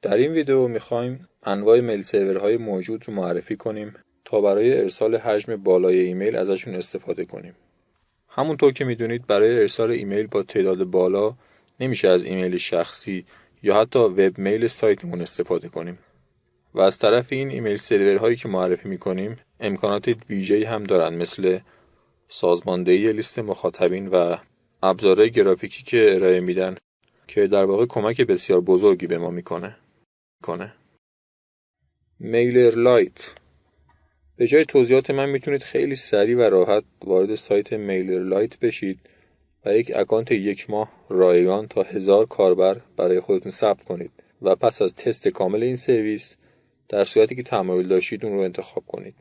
در این ویدیو میخوایم انواع میل سرورهای موجود رو معرفی کنیم تا برای ارسال حجم بالای ایمیل ازشون استفاده کنیم. همونطور که میدونید برای ارسال ایمیل با تعداد بالا نمیشه از ایمیل شخصی یا حتی وب میل سایتمون استفاده کنیم. و از طرف این ایمیل سرورهایی که معرفی میکنیم امکانات ویژه‌ای هم دارن، مثل سازماندهی لیست مخاطبین و ابزارهای گرافیکی که ارائه میدن که در واقع کمک بسیار بزرگی به ما میکنه. میلرلایت. به جای توضیحات من میتونید خیلی سریع و راحت وارد سایت میلرلایت بشید و یک اکانت یک ماه رایگان تا 1000 کاربر برای خودتون ثبت کنید و پس از تست کامل این سرویس در صورتی که تمایل داشتید اون رو انتخاب کنید.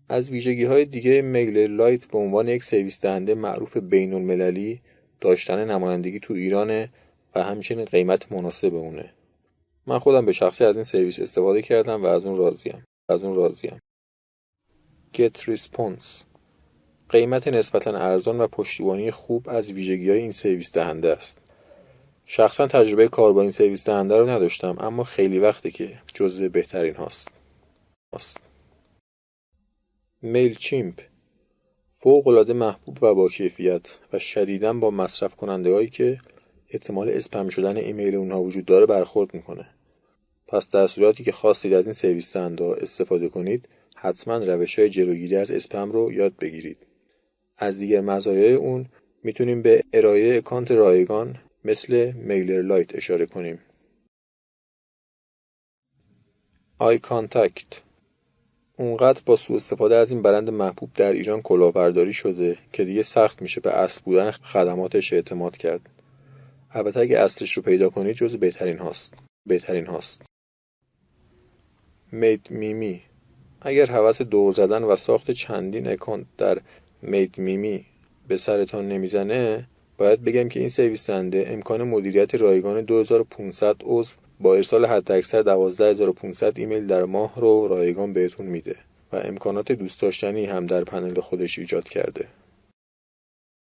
از ویژگی‌های دیگه میلرلایت به عنوان یک سرویس دهنده معروف بین‌المللی داشتن نمایندگی تو ایرانه و همچنین قیمت مناسب اونه. من خودم به شخصی از این سرویس استفاده کردم و از اون راضیم. GetResponse. قیمت نسبتاً ارزان و پشتیبانی خوب از ویژگی‌های این سرویس دهنده است. شخصاً تجربه کار با این سرویس دهنده رو نداشتم، اما خیلی وقته که جزو بهترین هاست. میلچیمپ. فوق‌العاده محبوب و با کیفیت و شدیداً با مصرف کننده‌هایی که احتمال اسپم شدن ایمیل اونها وجود داره برخورد میکنه. پس در صورتی که خواستید از این سرویس دهنده استفاده کنید، حتما روش‌های جلوگیری از اسپم رو یاد بگیرید. از دیگر مزایای اون میتونیم به ارائه اکانت رایگان مثل میلرلایت اشاره کنیم. آی کانتکت. اونقدر با سوء استفاده از این برند محبوب در ایران کلاهبرداری شده که دیگه سخت میشه به اصل بودن خدماتش اعتماد کرد. البته اگه اصلش رو پیدا کنید جز بهترین هاست. میدمیمی. اگر هوس دور زدن و ساخت چندین اکانت در میدمیمی به سرتان نمیزنه، باید بگم که این سرویس دهنده امکان مدیریت رایگان 2500 عضو با ارسال حداکثر 12500 ایمیل در ماه رو رایگان بهتون میده و امکانات دوست داشتنی هم در پنل خودش ایجاد کرده.